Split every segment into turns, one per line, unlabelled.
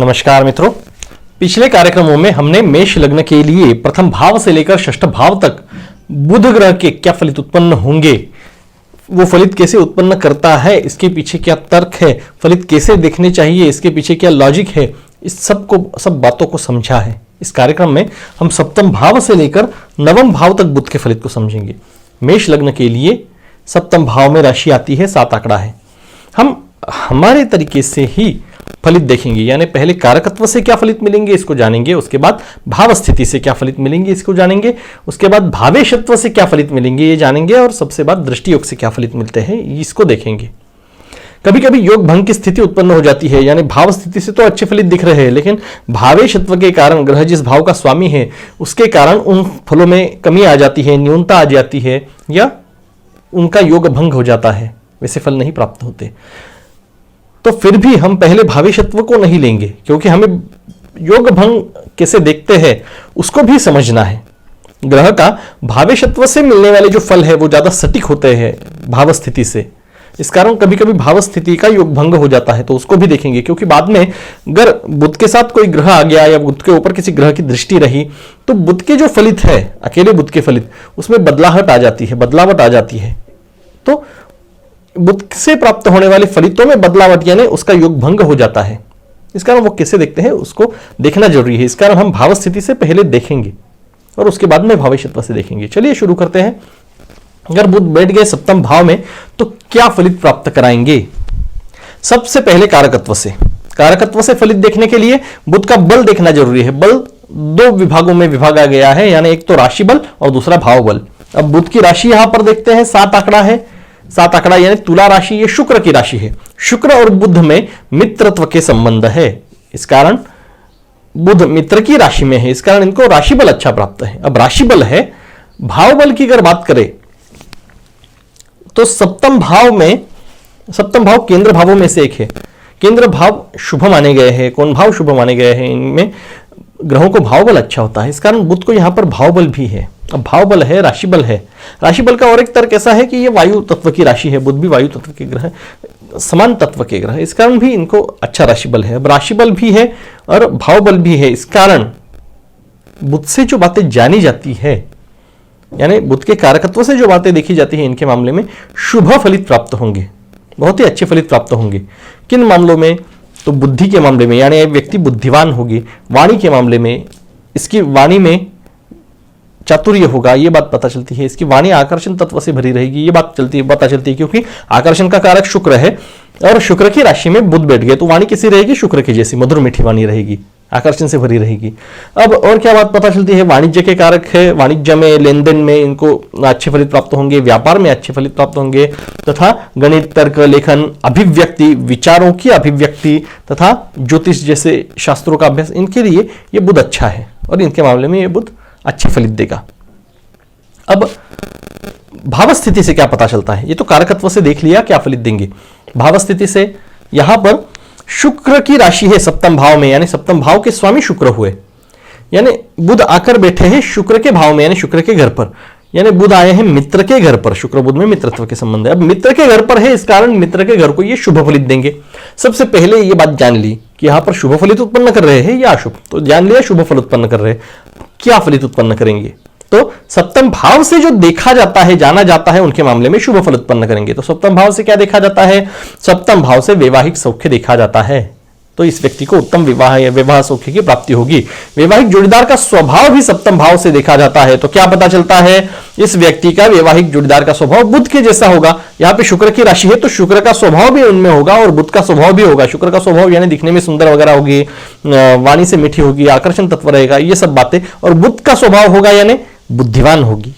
नमस्कार मित्रों, पिछले कार्यक्रमों में हमने मेष लग्न के लिए प्रथम भाव से लेकर षष्ठ भाव तक बुध ग्रह के क्या फलित उत्पन्न होंगे, वो फलित कैसे उत्पन्न करता है, इसके पीछे क्या तर्क है, फलित कैसे देखने चाहिए, इसके पीछे क्या लॉजिक है, इस सब बातों को समझा है। इस कार्यक्रम में हम सप्तम भाव से लेकर नवम भाव तक बुध के फलित को समझेंगे। मेष लग्न के लिए सप्तम भाव में राशि आती है, 7 आंकड़ा है। हम हमारे तरीके से ही फलित देखेंगे, यानी पहले कारकत्व से क्या फलित मिलेंगे इसको जानेंगे, उसके बाद भाव स्थिति से क्या फलित मिलेंगे इसको जानेंगे, उसके बाद भावेशत्व से क्या फलित मिलेंगे ये जानेंगे, और सबसे बाद दृष्टि योग से क्या फलित मिलते हैं इसको देखेंगे। कभी कभी योग भंग की स्थिति उत्पन्न हो जाती है, यानी भाव स्थिति से तो अच्छे फलित दिख रहे हैं, लेकिन भावेशत्व के कारण ग्रह जिस भाव का स्वामी है उसके कारण उन फलों में कमी आ जाती है, न्यूनता आ जाती है, या उनका योग भंग हो जाता है, वैसे फल नहीं प्राप्त होते। तो फिर भी हम पहले भावेशत्व को नहीं लेंगे, क्योंकि हमें योग भंग कैसे देखते हैं उसको भी समझना है। ग्रह का भावेशत्व से मिलने वाले जो फल है वो ज्यादा सटीक होते हैं भाव स्थिति से। इस कारण कभी कभी भाव स्थिति का योग भंग हो जाता है, तो उसको भी देखेंगे, क्योंकि बाद में अगर बुध के साथ कोई ग्रह आ गया या बुध के ऊपर किसी ग्रह की दृष्टि रही तो बुध के जो फलित है, अकेले बुध के फलित, उसमें बदलाहट आ जाती है, बदलावट आ जाती है। तो बुध से प्राप्त होने वाले फलितों में बदलावट यानी उसका योग भंग हो जाता है। इस कारण वो कैसे देखते हैं उसको देखना जरूरी है। इस कारण हम भाव स्थिति से पहले देखेंगे और उसके बाद में भावेशत्व से देखेंगे। चलिए शुरू करते हैं। अगर बुध बैठ गए सप्तम भाव में तो क्या फलित प्राप्त कराएंगे? सबसे पहले कारकत्व से। कारकत्व से फलित देखने के लिए बुध का बल देखना जरूरी है। बल 2 विभागों में विभागा गया है, यानी एक तो राशि बल और दूसरा भाव बल। अब बुध की राशि यहां पर देखते हैं, 7 आंकड़ा है। 7 आंकड़ा यानी तुला राशि, ये शुक्र की राशि है। शुक्र और बुध में मित्रत्व के संबंध है, इस कारण बुध मित्र की राशि में है, इस कारण इनको राशि बल अच्छा प्राप्त है। अब राशि बल है, भाव बल की अगर बात करें तो सप्तम भाव केंद्र भावों में से एक है। केंद्र भाव शुभ माने गए हैं, कौन भाव शुभ माने गए हैं, इनमें ग्रहों को भाव बल अच्छा होता है, इस कारण बुध को यहां पर भाव बल भी है। अब भाव बल है, राशि बल है। राशि बल का और एक तर्क ऐसा है कि ये वायु तत्व की राशि है, बुध भी वायु तत्व के ग्रह, समान तत्व के ग्रह, इस कारण भी इनको अच्छा राशि बल है। अब राशि बल भी है और भाव बल भी है, इस कारण बुध से जो बातें जानी जाती है, यानी बुध के कारकत्व से जो बातें देखी जाती है, इनके मामले में शुभ फलित प्राप्त होंगे, बहुत ही अच्छे फलित प्राप्त होंगे। किन मामलों में? तो बुद्धि के मामले में, यानी व्यक्ति बुद्धिवान होगी। वाणी के मामले में, इसकी वाणी में चातुर्य होगा, ये बात पता चलती है। इसकी वाणी आकर्षण तत्व से भरी रहेगी, ये बात पता चलती है, क्योंकि आकर्षण का कारक शुक्र है और शुक्र की राशि में बुध बैठ गए तो वाणी कैसी रहेगी? शुक्र की जैसी मधुर मीठी वाणी रहेगी, आकर्षण से भरी रहेगी। अब और क्या बात पता चलती है? वाणिज्य के कारक है, वाणिज्य में, लेन देन में इनको अच्छे फलित प्राप्त होंगे, व्यापार में अच्छे फलित प्राप्त होंगे, तथा गणित, तर्क, लेखन, अभिव्यक्ति, विचारों की अभिव्यक्ति तथा ज्योतिष जैसे शास्त्रों का अभ्यास, इनके लिए ये बुध अच्छा है और इनके मामले में ये बुध अच्छे फलित देगा। अब भाव स्थिति से क्या पता चलता है? ये तो कारकत्व से देख लिया क्या फलित देंगे। भाव स्थिति से यहां पर शुक्र की राशि है सप्तम भाव में, यानी सप्तम भाव के स्वामी शुक्र हुए, यानी बुध आकर बैठे हैं शुक्र के भाव में, यानी शुक्र के घर पर, यानी बुध आए हैं मित्र के घर पर। शुक्र बुध में मित्रत्व के संबंध है। अब मित्र के घर पर है, इस कारण मित्र के घर को ये शुभ फलित देंगे। सबसे पहले ये बात जान ली कि यहां पर शुभ फलित उत्पन्न कर रहे हैं या अशुभ, तो जान लिया शुभ फल उत्पन्न कर रहे हैं। क्या फलित उत्पन्न करेंगे? तो सप्तम भाव से जो देखा जाता है, जाना जाता है, उनके मामले में शुभ फल उत्पन्न करेंगे। तो सप्तम भाव से क्या देखा जाता है? सप्तम भाव से वैवाहिक सौख्य देखा जाता है, तो इस व्यक्ति को उत्तम विवाह सौख्य की प्राप्ति होगी। वैवाहिक जोड़ीदार का स्वभाव भी सप्तम भाव से देखा जाता है, तो क्या पता चलता है? इस व्यक्ति का वैवाहिक जोड़ीदार का स्वभाव बुध के जैसा होगा। यहाँ पे शुक्र की राशि है तो शुक्र का स्वभाव भी उनमें होगा और बुध का स्वभाव भी होगा। शुक्र का स्वभाव यानी दिखने में सुंदर वगैरह होगी, वाणी से मीठी होगी, आकर्षण तत्व रहेगा, ये सब बातें। और बुध का स्वभाव होगा यानी बुद्धिवान होगी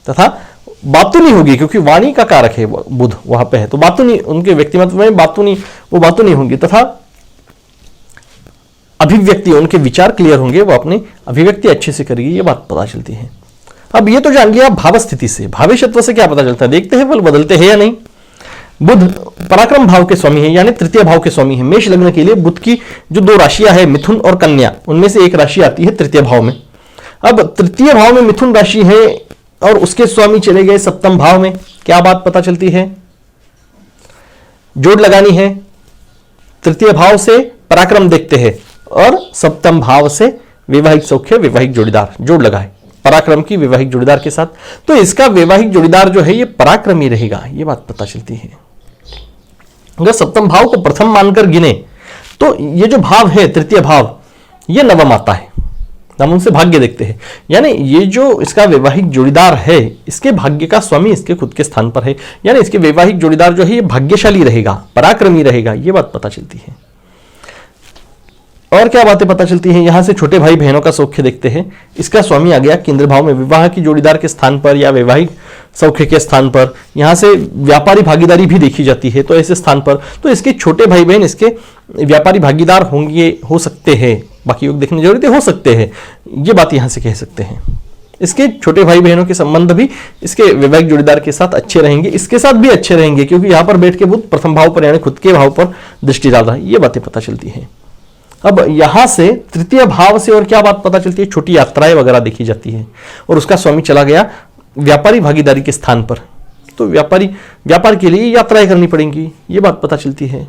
तथा बातूनी होगी, क्योंकि वाणी का कारक है बुध वहां पे है, तो बातूनी, उनके व्यक्तिमत्व में बातूनी होंगी तथा अभिव्यक्ति, उनके विचार क्लियर होंगे, वो अपनी अभिव्यक्ति अच्छे से करेगी, ये बात पता चलती है। अब ये तो जान लिया भाव स्थिति से। भावेशत्व से क्या पता चलता है? देखते हैं फल बदलते हैं या नहीं। बुध पराक्रम भाव के स्वामी है, यानी तृतीय भाव के स्वामी है। मेष लग्न के लिए बुध की जो 2 राशियां है, मिथुन और कन्या, उनमें से एक राशि आती है तृतीय भाव में। अब तृतीय भाव में मिथुन राशि है और उसके स्वामी चले गए सप्तम भाव में, क्या बात पता चलती है? जोड़ लगानी है। तृतीय भाव से पराक्रम देखते हैं और सप्तम भाव से वैवाहिक सौख्य, वैवाहिक जोड़ीदार जोड़ लगाए पराक्रम की वैवाहिक जोड़ीदार के साथ, तो इसका वैवाहिक जोड़ीदार जो है ये पराक्रमी रहेगा, ये बात पता चलती है। अगर सप्तम भाव को प्रथम मानकर गिने तो ये जो भाव है तृतीय भाव, ये नवम आता है। हम उनसे भाग्य देखते हैं, यानी ये जो इसका वैवाहिक जोड़ीदार है इसके भाग्य का स्वामी इसके खुद के स्थान पर है, यानी इसके वैवाहिक जोड़ीदार जो है ये भाग्यशाली रहेगा, पराक्रमी रहेगा, ये बात पता चलती है। और क्या बातें पता चलती हैं, यहां से छोटे भाई बहनों का सौख्य देखते हैं। इसका स्वामी आ गया केंद्र भाव में विवाह की जोड़ीदार के स्थान पर या वैवाहिक सौख्य के स्थान पर। यहां से व्यापारी भागीदारी भी देखी जाती है, तो ऐसे स्थान पर तो इसके छोटे भाई बहन इसके व्यापारी भागीदार होंगे, हो सकते हैं, बाकी योग देखने जरूरत है, हो सकते हैं, ये बात यहां से कह सकते हैं। इसके छोटे भाई बहनों के संबंध भी इसके वैवाहिक जोड़ीदार के साथ अच्छे रहेंगे, इसके साथ भी अच्छे रहेंगे, क्योंकि यहां पर बैठ के बुध प्रथम भाव पर यानी खुद के भाव पर दृष्टि डाल रहा है, ये बातें पता चलती है। अब यहां से तृतीय भाव से और क्या बात पता चलती है, छोटी यात्राएं वगैरह देखी जाती है और उसका स्वामी चला गया व्यापारी भागीदारी के स्थान पर, तो व्यापार के लिए यात्राएं करनी पड़ेंगी, ये बात पता चलती है।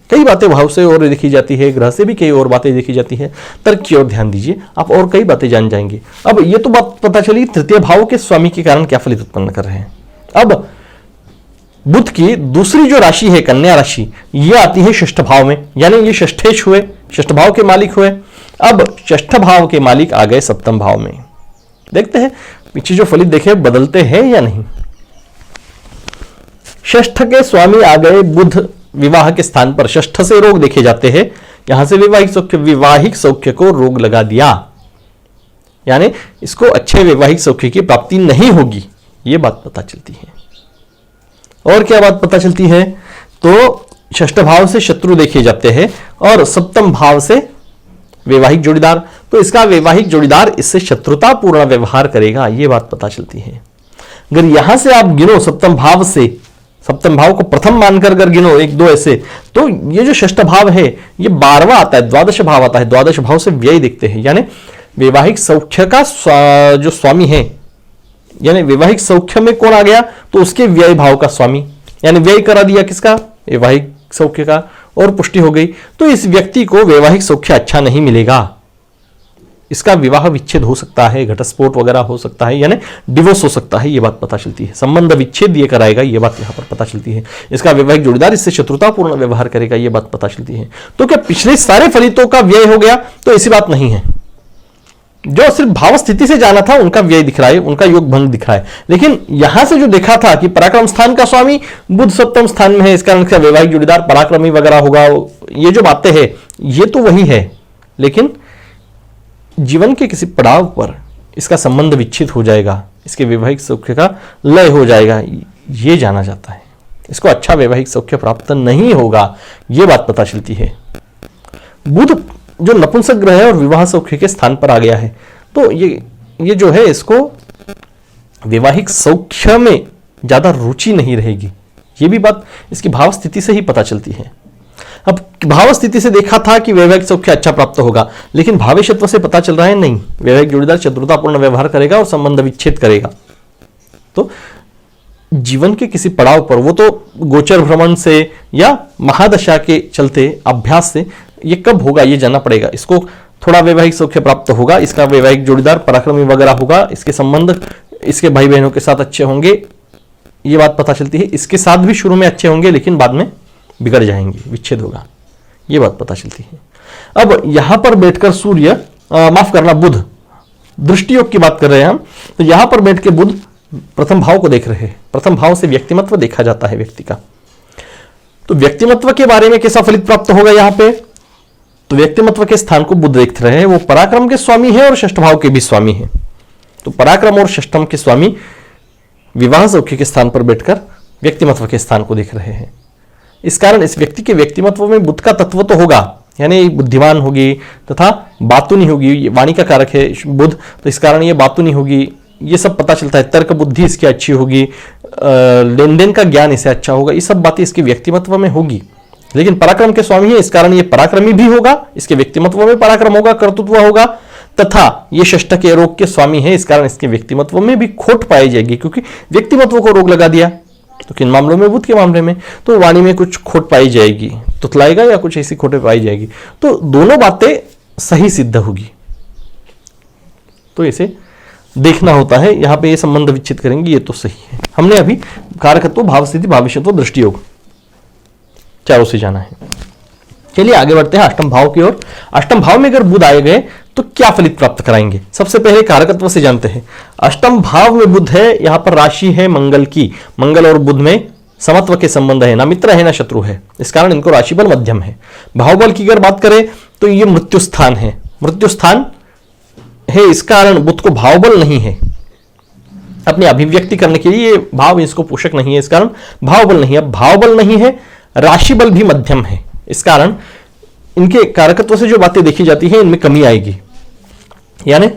कई बातें भाव से और देखी जाती है, ग्रह से भी कई और बातें देखी जाती है, तर्क की ओर ध्यान दीजिए, आप और कई बातें जान जाएंगे। अब ये तो बात पता चली तृतीय भाव के स्वामी के कारण क्या फलित उत्पन्न कर रहे हैं। अब बुध की दूसरी जो राशि है कन्या राशि, ये आती है षष्ठ भाव में, यानी ये षष्ठेश हुए, षष्ठ भाव के मालिक हुए। अब षष्ठ भाव के मालिक आ गए सप्तम भाव में। देखते हैं पीछे जो फलित देखे बदलते हैं या नहीं। षष्ठ के स्वामी आ गए बुध विवाह के स्थान पर, षष्ठ से रोग देखे जाते हैं, यहां से वैवाहिक सौख्य को रोग लगा दिया, यानी इसको अच्छे वैवाहिक सौख्य की प्राप्ति नहीं होगी, यह बात पता चलती है। और क्या बात पता चलती है, तो षष्ठ भाव से शत्रु देखे जाते हैं और सप्तम भाव से वैवाहिक जोड़ीदार, तो इसका वैवाहिक जोड़ीदार इससे शत्रुतापूर्ण व्यवहार करेगा, यह बात पता चलती है। अगर यहां से आप गिनो सप्तम भाव से, सप्तम भाव को प्रथम मानकर अगर गिनो एक दो ऐसे, तो ये जो षष्ठ भाव है ये 12वां आता है, द्वादश भाव आता है, द्वादश भाव से व्यय देखते हैं, यानी वैवाहिक सौख्य का जो स्वामी है, यानी वैवाहिक सौख्य में कौन आ गया, तो उसके व्यय भाव का स्वामी, यानी व्यय करा दिया किसका, वैवाहिक सौख्य का, और पुष्टि हो गई, तो इस व्यक्ति को वैवाहिक सौख्य अच्छा नहीं मिलेगा, इसका विवाह विच्छेद हो सकता है, घटस्फोट वगैरह हो सकता है, यानी डिवोर्स हो सकता है, ये बात पता चलती है। संबंध विच्छेद ये कराएगा, ये बात यहां पर पता चलती है। इसका वैवाहिक जोड़ीदार इससे शत्रुतापूर्ण व्यवहार करेगा, ये बात पता चलती है। तो क्या पिछले सारे फलितों का व्यय हो गया, तो ऐसी बात नहीं है। जो सिर्फ भाव स्थिति से जाना था उनका व्यय दिख रहा है, उनका योग भंग दिख रहा है, लेकिन यहां से जो देखा था कि पराक्रम स्थान का स्वामी बुध सप्तम स्थान में है, इस कारण इसका वैवाहिक जोड़ीदार पराक्रमी वगैरह होगा, ये जो बातें हैं ये तो वही है, लेकिन जीवन के किसी पड़ाव पर इसका संबंध विच्छेद हो जाएगा, इसके वैवाहिक सौख्य का लय हो जाएगा, ये जाना जाता है। इसको अच्छा वैवाहिक सौख्य प्राप्त नहीं होगा, ये बात पता चलती है। बुध जो नपुंसक ग्रह है और विवाह सौख्य के स्थान पर आ गया है, तो ये जो है इसको वैवाहिक सौख्य में ज्यादा रुचि नहीं रहेगी, ये भी बात इसकी भाव स्थिति से ही पता चलती है। अब भाव स्थिति से देखा था कि वैवाहिक सौख्य अच्छा प्राप्त होगा, लेकिन भावेशत्व से पता चल रहा है नहीं, वैवाहिक जोड़ीदार शत्रुतापूर्ण व्यवहार करेगा और संबंध विच्छेद करेगा। तो जीवन के किसी पड़ाव पर, वो तो गोचर भ्रमण से या महादशा के चलते अभ्यास से, ये कब होगा ये जानना पड़ेगा। इसको थोड़ा वैवाहिक सौख्य प्राप्त होगा, इसका वैवाहिक जोड़ीदार पराक्रमी वगैरह होगा, इसके संबंध इसके भाई बहनों के साथ अच्छे होंगे, ये बात पता चलती है। इसके साथ भी शुरू में अच्छे होंगे, लेकिन बाद में बिगड़ जाएंगे, विच्छेद होगा, ये बात पता चलती है। अब यहां पर बैठकर सूर्य, माफ करना बुध, दृष्टि योग की बात कर रहे हैं हम, तो यहां पर बैठ के बुध प्रथम भाव को देख रहे हैं। प्रथम भाव से व्यक्तिमत्व देखा जाता है व्यक्ति का, तो व्यक्तिमत्व के बारे में कैसा फलित प्राप्त होगा यहां पे, तो व्यक्तिमत्व के स्थान को बुध देख रहे हैं, वो पराक्रम के स्वामी है और षष्ठ भाव के भी स्वामी है। तो पराक्रम और षष्ठम के स्वामी विवाह सौख्य के स्थान पर बैठकर व्यक्तिमत्व के स्थान को देख रहे हैं। इस कारण इस व्यक्ति के व्यक्तिमत्व में बुध का तत्व तो होगा, यानी बुद्धिमान होगी तथा बातुनी होगी, वाणी का कारक है बुध, तो इस कारण ये बातुनी होगी, ये सब पता चलता है। तर्क बुद्धि इसकी अच्छी होगी, लेन देन का ज्ञान इसे अच्छा होगा, ये सब बातें इसके व्यक्तिमत्व में होगी। लेकिन पराक्रम के स्वामी है, इस कारण ये पराक्रमी भी होगा, इसके व्यक्तिमत्व में पराक्रम होगा, कर्तृत्व होगा, तथा ये षष्ठ के रोग के स्वामी है, इस कारण इसके व्यक्तिमत्व में भी खोट पाई जाएगी, क्योंकि व्यक्तिमत्व को रोग लगा दिया। तो किन मामलों में, बुध के मामले में, तो वाणी में कुछ खोट पाई जाएगी। तुतलाएगा या कुछ ऐसी खोटे पाई जाएगी। तो दोनों बातें सही सिद्ध होगी, तो इसे देखना होता है। यहां पे ये संबंध विच्छेद करेंगे, ये तो सही है। हमने अभी कारकत्व, भाव स्थिति, भाविष्यत्व, दृष्टि योग चारों से जाना है। चलिए आगे बढ़ते हैं अष्टम भाव की ओर। अष्टम भाव में अगर बुध आए गए तो क्या फलित प्राप्त कराएंगे? सबसे पहले कारकत्व से जानते हैं। अष्टम भाव में बुध है, यहां पर राशि है मंगल की। मंगल और बुध में समत्व के संबंध है, ना मित्र है ना शत्रु है, इस कारण इनको राशि बल मध्यम है। भाव बल की अगर बात करें तो ये मृत्यु स्थान है, मृत्यु स्थान है, इस कारण बुध को भाव बल नहीं है। अपनी अभिव्यक्ति करने के लिए भाव इसको पोषक नहीं है, इस कारण भाव बल नहीं है। अब भाव बल नहीं है, राशि बल भी मध्यम है, इस कारण इनके कारकत्व से जो बातें देखी जाती है इनमें कमी आएगी। यानी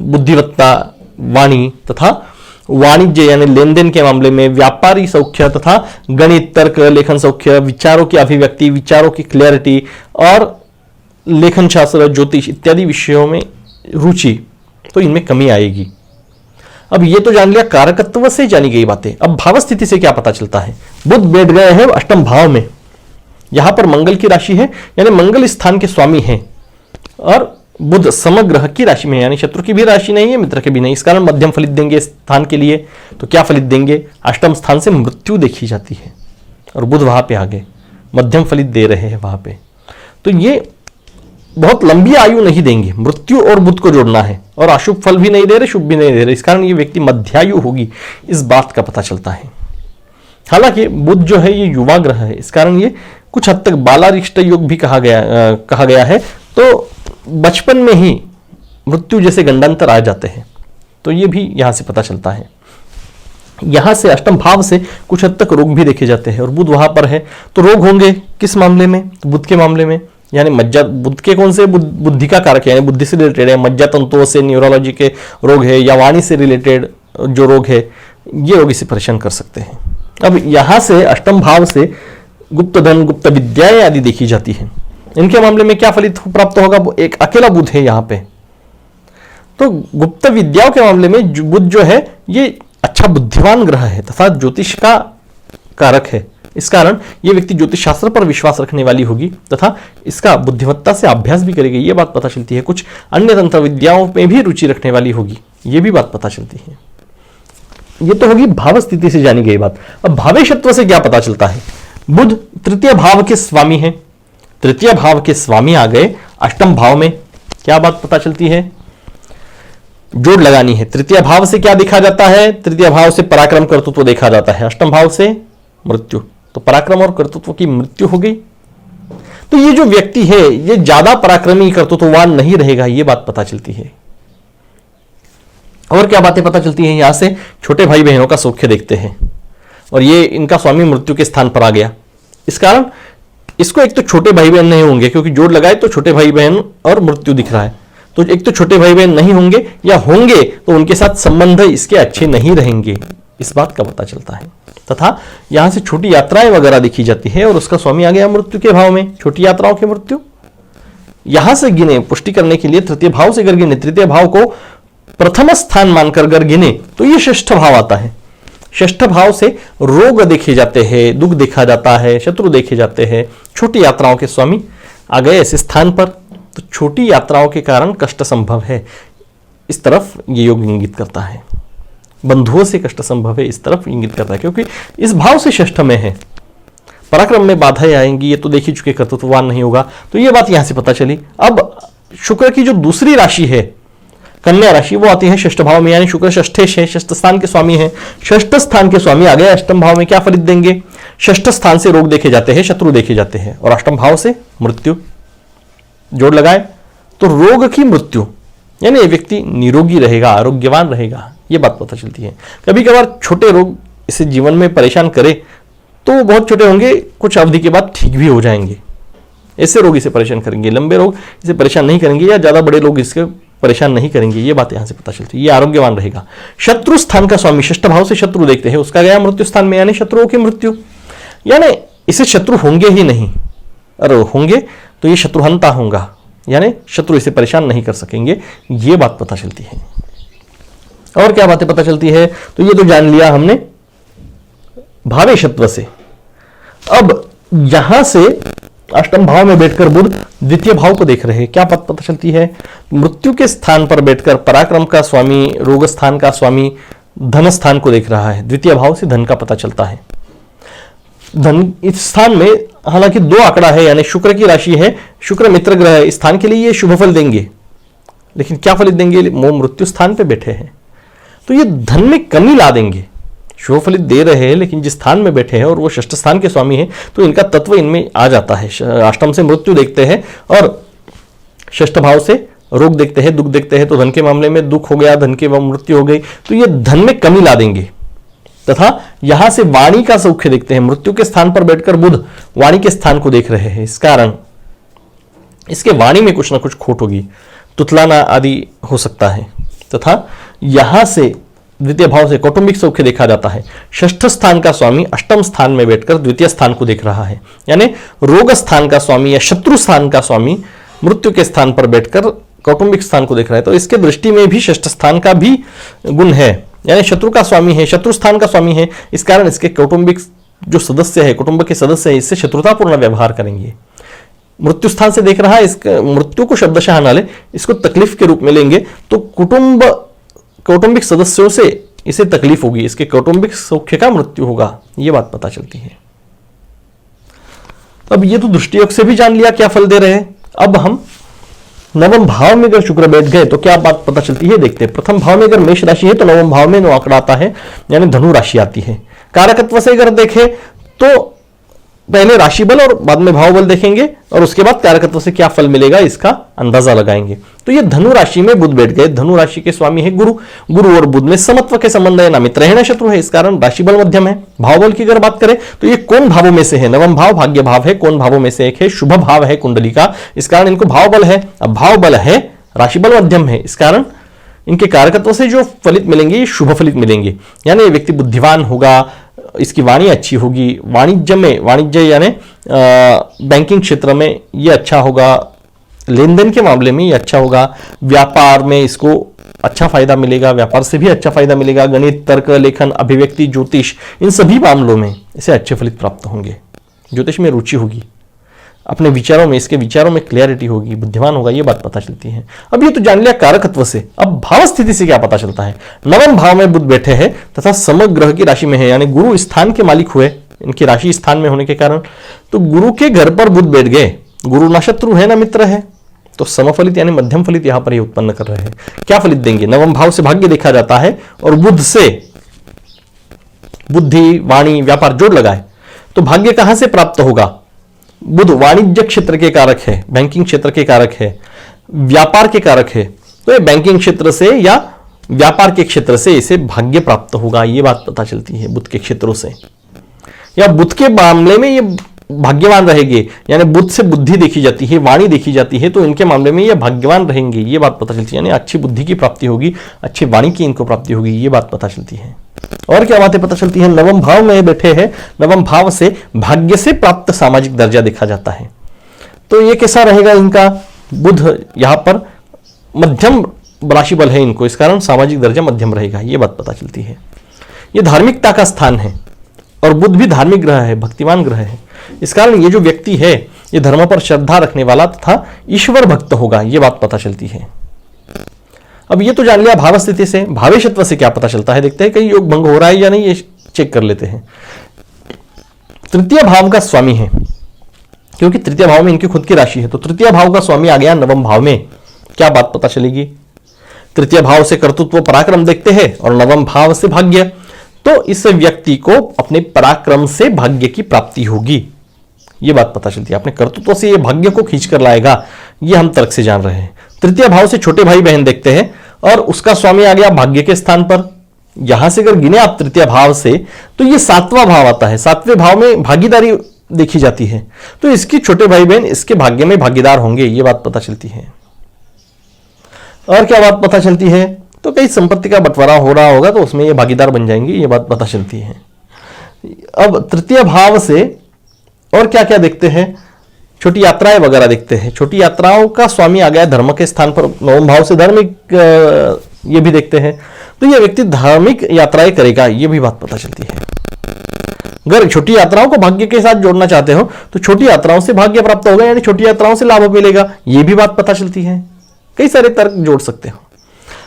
बुद्धिवत्ता, वाणी तथा वाणिज्य यानी लेन देन के मामले में, व्यापारी सौख्य तथा गणित, तर्क, लेखन सौख्य, विचारों की अभिव्यक्ति, विचारों की क्लैरिटी और लेखन शास्त्र, ज्योतिष इत्यादि विषयों में रुचि, तो इनमें कमी आएगी। अब ये तो जान लिया कारकत्व से जानी गई बातें। अब भाव स्थिति से क्या पता चलता है? बुध बैठ गए हैं अष्टम भाव में, यहां पर मंगल की राशि है, यानी मंगल स्थान के स्वामी हैं, और बुध समग्रह की राशि में, यानी शत्रु की भी राशि नहीं है, मित्र के भी नहीं, इस कारण मध्यम फलित देंगे स्थान के लिए। तो क्या फलित देंगे? अष्टम स्थान से मृत्यु देखी जाती है, और बुध वहां पे आ गए, मध्यम फलित दे रहे हैं वहां पे। तो ये बहुत लंबी आयु नहीं देंगे, मृत्यु और बुध को जोड़ना है, और अशुभ फल भी नहीं दे रहे, शुभ भी नहीं दे रहे, इस कारण ये व्यक्ति मध्यायु होगी, इस बात का पता चलता है। हालांकि बुध जो है ये युवा ग्रह है, इस कारण ये कुछ हद तक बालारिष्ट योग भी कहा गया है। तो बचपन में ही मृत्यु जैसे गंडांतर आ जाते हैं, तो ये भी यहां से पता चलता है। यहां से अष्टम भाव से कुछ हद तक रोग भी देखे जाते हैं, और बुध वहां पर है तो रोग होंगे किस मामले में? तो बुध के मामले में, यानी मज्जा, बुध के कौन से? बुद्धि का कारक है, यानी बुद्धि से रिलेटेड है, मज्जा तंतुओं से, न्यूरोलॉजी के रोग है, या वाणी से रिलेटेड जो रोग है, ये रोग इसे परेशान कर सकते हैं। अब यहां से अष्टम भाव से गुप्त धन, गुप्त विद्याएं आदि देखी जाती है, इनके मामले में क्या फलित प्राप्त होगा? एक अकेला बुध है यहां पे, तो गुप्त विद्याओं के मामले में बुध जो है ये अच्छा बुद्धिमान ग्रह है तथा ज्योतिष का कारक है, इस कारण ये व्यक्ति ज्योतिष शास्त्र पर विश्वास रखने वाली होगी तथा इसका बुद्धिमत्ता से अभ्यास भी करेगी, ये बात पता चलती है। कुछ अन्य तंत्र विद्याओं में भी रुचि रखने वाली होगी, ये भी बात पता चलती है। ये तो होगी भाव स्थिति से जानी गई बात। अब भावेशत्व से क्या पता चलता है? बुध तृतीय भाव के स्वामी है, तृतीय भाव के स्वामी आ गए अष्टम भाव में, क्या बात पता चलती है? जोड़ लगानी है। तृतीय भाव से क्या देखा जाता है? तृतीय भाव से पराक्रम कर्तृत्व देखा जाता है, अष्टम भाव से मृत्यु, तो पराक्रम और कर्तृत्व की मृत्यु हो गई। तो ये जो व्यक्ति है ये ज्यादा पराक्रमी कर्तृत्ववान नहीं रहेगा, ये बात पता चलती है। और क्या बातें पता चलती हैं? यहां से छोटे भाई बहनों का सौख्य देखते हैं, और ये इनका स्वामी मृत्यु के स्थान पर आ गया, इस कारण इसको एक तो छोटे भाई बहन नहीं होंगे, क्योंकि जोड़ लगाए तो छोटे भाई बहन और मृत्यु दिख रहा है, तो एक तो छोटे भाई बहन नहीं होंगे, या होंगे तो उनके साथ संबंध इसके अच्छे नहीं रहेंगे, इस बात का पता चलता है। तथा यहां से छोटी यात्राएं वगैरह देखी जाती है, और उसका स्वामी आ गया मृत्यु के भाव में, छोटी यात्राओं के मृत्यु। यहां से गिने पुष्टि करने के लिए तृतीय भाव से अगर गिने, तृतीय भाव को प्रथम स्थान मानकर अगर गिने तो ये षष्ठ भाव आता है। षष्ठ भाव से रोग देखे जाते हैं, दुख देखा जाता है, शत्रु देखे जाते हैं, छोटी यात्राओं के स्वामी आ गए ऐसे स्थान पर, तो छोटी यात्राओं के कारण कष्ट संभव है, इस तरफ ये योग इंगित करता है। बंधुओं से कष्ट संभव है, इस तरफ इंगित करता है, क्योंकि इस भाव से षष्ठ में है। पराक्रम में बाधाएं आएंगी, ये तो देख ही चुके, कर्तृत्ववान नहीं होगा, तो ये बात यहां से पता चली। अब शुक्र की जो दूसरी राशि है कन्या राशि, वो आती है षष्ठ भाव में, यानी शुक्र षष्ठेश है, षष्ठ स्थान के स्वामी है। षष्ठ स्थान के स्वामी आ गए अष्टम भाव में, क्या फलित देंगे? षष्ठ स्थान से रोग देखे जाते हैं, शत्रु देखे जाते हैं, और अष्टम भाव से मृत्यु। जोड़ लगाए तो रोग की मृत्यु, यानी ये व्यक्ति निरोगी रहेगा, आरोग्यवान रहेगा, ये बात पता चलती है। कभी कभार छोटे रोग इसे जीवन में परेशान करे तो वो बहुत छोटे होंगे, कुछ अवधि के बाद ठीक भी हो जाएंगे, ऐसे रोग इसे परेशान करेंगे। लंबे रोग इसे परेशान नहीं करेंगे, या ज्यादा बड़े लोग इसके परेशान नहीं करेंगे, ये बात यहां से पता चलती है। ये आरोग्यवान रहेगा। शत्रु स्थान का स्वामी षष्ठ भाव से शत्रु देखते हैं, उसका गया मृत्यु स्थान में, यानी शत्रुओं की मृत्यु, यानी इसे शत्रु होंगे ही नहीं, और होंगे तो ये शत्रुहंता होगा, यानी शत्रु इसे परेशान नहीं कर सकेंगे, ये बात पता चलती है। और क्या बातें पता चलती है? तो ये तो जान लिया हमने भावेशत्व से। अब यहां से अष्टम भाव में बैठकर बुध द्वितीय भाव को देख रहे हैं। क्या बात पता चलती है? मृत्यु के स्थान पर बैठकर पराक्रम का स्वामी, रोग स्थान का स्वामी धन स्थान को देख रहा है। द्वितीय भाव से धन का पता चलता है। धन इस स्थान में हालांकि 2 आंकड़ा है, यानी शुक्र की राशि है, शुक्र मित्र ग्रह है, इस स्थान के लिए ये शुभ फल देंगे, लेकिन क्या फलित देंगे? वो मृत्यु स्थान पे बैठे हैं तो ये धन में कमी ला देंगे। शुभ फलित दे रहे हैं, लेकिन जिस स्थान में बैठे हैं और वो षष्ठ स्थान के स्वामी हैं तो इनका तत्व इनमें आ जाता है। अष्टम से मृत्यु देखते हैं और षष्ठ भाव से रोग देखते हैं, दुख देखते हैं, तो धन के मामले में दुख हो गया, धन के मृत्यु हो गई, तो ये धन में कमी ला देंगे। तथा यहां से वाणी का सौख्य देखते हैं। मृत्यु के स्थान पर बैठकर बुध वाणी के स्थान को देख रहे हैं, इस कारण इसके वाणी में कुछ ना कुछ खोट होगी, तुतलाना आदि हो सकता है। तथा यहां से द्वितीय भाव से कौटुंबिक सौख्य देखा जाता है। षष्ठ स्थान का स्वामी अष्टम स्थान में बैठकर द्वितीय स्थान को देख रहा है, यानी रोग स्थान का स्वामी या शत्रु स्थान का स्वामी मृत्यु के स्थान पर बैठकर कौटुंबिक स्थान को देख रहा है, तो इसके दृष्टि में भी षष्ठ स्थान का भी गुण है, यानी शत्रु का स्वामी है, शत्रु स्थान का स्वामी है, इस कारण इसके कौटुंबिक जो सदस्य है, कुटुंब के सदस्य है, इससे शत्रुतापूर्ण व्यवहार करेंगे। मृत्यु स्थान से देख रहा है, इसका मृत्यु को शब्दशः न ले, इसको तकलीफ के रूप में लेंगे तो कौटुंबिक सदस्यों से इसे तकलीफ होगी, इसके कौटुंबिक सौख्य का मृत्यु होगा, यह बात पता चलती है। अब ये तो दृष्टियोग से भी जान लिया क्या फल दे रहे हैं। अब हम नवम भाव में अगर शुक्र बैठ गए तो क्या बात पता चलती है, देखते हैं। प्रथम भाव में अगर मेष राशि है तो नवम भाव में 9 आंकड़ा आता है, यानी धनु राशि आती है। कारकत्व से अगर देखें तो पहले राशि बल और बाद में भाव बल देखेंगे और उसके बाद कारकत्व से क्या फल मिलेगा इसका अंदाजा लगाएंगे। तो ये धनु राशि में बुध बैठ गए। धनु राशि के स्वामी है गुरु, गुरु और बुध में समत्व के संबंध है, ना मित्र है ना शत्रु है, इस कारण राशि बल मध्यम है। भाव बल की अगर बात करें तो ये कौन भावों में से है? नवम भाव भाग्य भाव है, कौन भावों में से एक है? शुभ भाव है कुंडली का, इस कारण इनको भाव बल है। अब भाव बल है, राशि बल मध्यम है, इस कारण इनके कारकत्व से जो फलित मिलेंगे ये शुभ फलित मिलेंगे, यानी ये व्यक्ति बुद्धिवान होगा, इसकी वाणी अच्छी होगी, वाणिज्य यानी बैंकिंग क्षेत्र में ये अच्छा होगा, लेन देन के मामले में ये अच्छा होगा, व्यापार में इसको अच्छा फायदा मिलेगा, व्यापार से भी अच्छा फायदा मिलेगा, गणित, तर्क, लेखन, अभिव्यक्ति, ज्योतिष, इन सभी मामलों में इसे अच्छे फलित प्राप्त होंगे। ज्योतिष में रुचि होगी, अपने विचारों में, इसके विचारों में क्लियरिटी होगी, बुद्धिमान होगा, ये बात पता चलती है। अब ये तो जान लिया कारकत्व से। अब भाव स्थिति से क्या पता चलता है? नवम भाव में बुध बैठे हैं तथा समग्र ग्रह की राशि में है, यानी गुरु स्थान के मालिक हुए, इनकी राशि स्थान में होने के कारण। तो गुरु के घर पर बुध बैठ गए, गुरु ना शत्रु है ना मित्र है, तो समफलित यानी मध्यम फलित यहां पर ये उत्पन्न कर रहे हैं। क्या फलित देंगे? नवम भाव से भाग्य देखा जाता है और बुध से बुद्धि, वाणी, व्यापार जोड़ लगाए तो भाग्य कहां से प्राप्त होगा? बुध वाणिज्य क्षेत्र के कारक है, बैंकिंग क्षेत्र के कारक है, व्यापार के कारक है, तो ये बैंकिंग क्षेत्र से या व्यापार के क्षेत्र से इसे भाग्य प्राप्त होगा, ये बात पता चलती है। बुध के क्षेत्रों से या बुध के मामले में ये भाग्यवान रहेंगे, यानी बुध से बुद्धि देखी जाती है, वाणी देखी जाती है, तो इनके मामले में ये भाग्यवान रहेंगे, ये बात पता चलती है, यानी अच्छी बुद्धि की प्राप्ति होगी, अच्छी वाणी की इनको प्राप्ति होगी, ये बात पता चलती है। और क्या बातें पता चलती है? नवम भाव में बैठे हैं, नवम भाव से भाग्य से प्राप्त सामाजिक दर्जा देखा जाता है, तो ये कैसा रहेगा इनका? बुध यहां पर मध्यम राशि बल है इनको, इस कारण सामाजिक दर्जा मध्यम रहेगा, ये बात पता चलती है। ये धार्मिकता का स्थान है और बुध भी धार्मिक ग्रह है, भक्तिमान ग्रह है, इस कारण ये जो व्यक्ति है ये धर्म पर श्रद्धा रखने वाला तथा ईश्वर भक्त होगा, ये बात पता चलती है। अब ये तो जान लिया भाव स्थिति से। भावेशत्व से क्या पता चलता है, देखते हैं कहीं योग भंग हो रहा है या नहीं, ये चेक कर लेते हैं। तृतीय भाव का स्वामी है, क्योंकि तृतीय भाव में इनकी खुद की राशि है, तो तृतीय भाव का स्वामी आ गया नवम भाव में, क्या बात पता चलेगी? तृतीय भाव से कर्तृत्व पराक्रम देखते हैं और नवम भाव से भाग्य, तो इस व्यक्ति को अपने पराक्रम से भाग्य की प्राप्ति होगी, ये बात पता चलती है। अपने कर्तृत्व से ये भाग्य को खींच कर लाएगा, ये हम तर्क से जान रहे हैं। तृतीय भाव से छोटे भाई बहन देखते हैं और उसका स्वामी आ गया भाग्य के स्थान पर। यहां से अगर गिने आप तृतीय भाव से तो ये 7वां भाव आता है, 7वें भाव में भागीदारी देखी जाती है, तो इसकी छोटे भाई बहन इसके भाग्य में भागीदार होंगे, ये बात पता चलती है। और क्या बात पता चलती है? तो कई संपत्ति का बंटवारा हो रहा होगा तो उसमें ये भागीदार बन जाएंगे, ये बात पता चलती है। अब तृतीय भाव से और क्या क्या देखते हैं? छोटी यात्राएं वगैरह देखते हैं। छोटी यात्राओं का स्वामी आ गया धर्म के स्थान पर, नवम भाव से धार्मिक ये भी देखते हैं, तो ये व्यक्ति धार्मिक यात्राएं करेगा, ये भी बात पता चलती है। अगर छोटी यात्राओं को भाग्य के साथ जोड़ना चाहते हो तो छोटी यात्राओं से भाग्य प्राप्त होगा, यानी छोटी यात्राओं से लाभ मिलेगा, यह भी बात पता चलती है। कई सारे तर्क जोड़ सकते हो।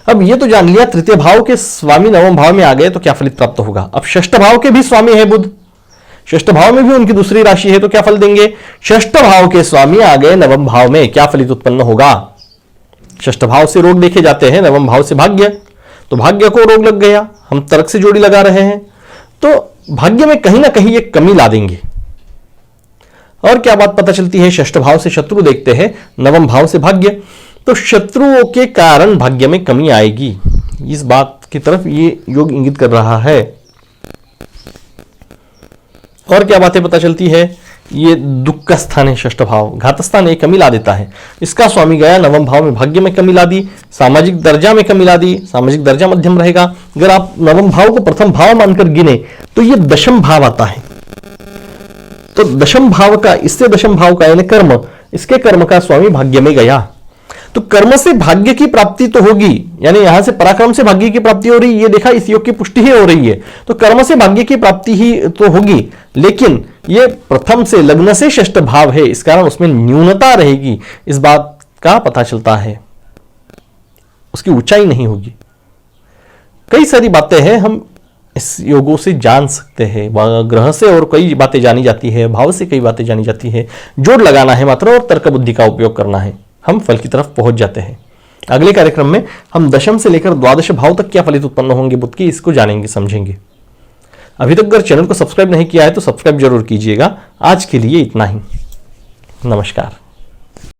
अब ये तो जान लिया तृतीय भाव के स्वामी नवम भाव में आ गए तो क्या फलित प्राप्त होगा। अब षष्ठ भाव के भी स्वामी है बुध, षष्ठ भाव में भी उनकी दूसरी राशि है, तो क्या फल देंगे। षष्ठ भाव के स्वामी आ गए नवम भाव में, क्या फलित उत्पन्न होगा। षष्ठ भाव से रोग देखे जाते हैं, नवम भाव से भाग्य, तो भाग्य को रोग लग गया, हम तर्क से जोड़ी लगा रहे हैं, तो भाग्य में कहीं ना कहीं एक कमी ला देंगे। और क्या बात पता चलती है, षष्ठ भाव से शत्रु देखते हैं, नवम भाव से भाग्य, तो शत्रुओं के कारण भाग्य में कमी आएगी। इस बात की तरफ ये योग इंगित कर रहा है। और क्या बातें पता चलती है, ये दुख का स्थान है षष्ठ भाव, घात स्थान है, कमी ला देता है। इसका स्वामी गया नवम भाव में, भाग्य में कमी ला दी, सामाजिक दर्जा में कमी ला दी, सामाजिक दर्जा मध्यम रहेगा। अगर आप नवम भाव को प्रथम भाव मानकर गिने तो ये दशम भाव आता है, तो दशम भाव का, इससे दशम भाव का यानी कर्म, इसके कर्म का स्वामी भाग्य में गया, तो कर्म से भाग्य की प्राप्ति तो होगी, यानी यहां से पराक्रम से भाग्य की प्राप्ति हो रही है, ये देखा इस योग की पुष्टि ही हो रही है, तो कर्म से भाग्य की प्राप्ति ही तो होगी, लेकिन ये प्रथम से लग्न से षष्ठ भाव है, इस कारण उसमें न्यूनता रहेगी, इस बात का पता चलता है, उसकी ऊंचाई नहीं होगी। कई सारी बातें हैं हम इस योगों से जान सकते हैं, ग्रह से और कई बातें जानी जाती है, भाव से कई बातें जानी जाती है, जोड़ लगाना है मात्र और तर्क बुद्धि का उपयोग करना है, हम फल की तरफ पहुंच जाते हैं। अगले कार्यक्रम में हम दशम से लेकर द्वादश भाव तक क्या फलित उत्पन्न होंगे बुध की, इसको जानेंगे समझेंगे। अभी तक अगर चैनल को सब्सक्राइब नहीं किया है तो सब्सक्राइब जरूर कीजिएगा। आज के लिए इतना ही, नमस्कार।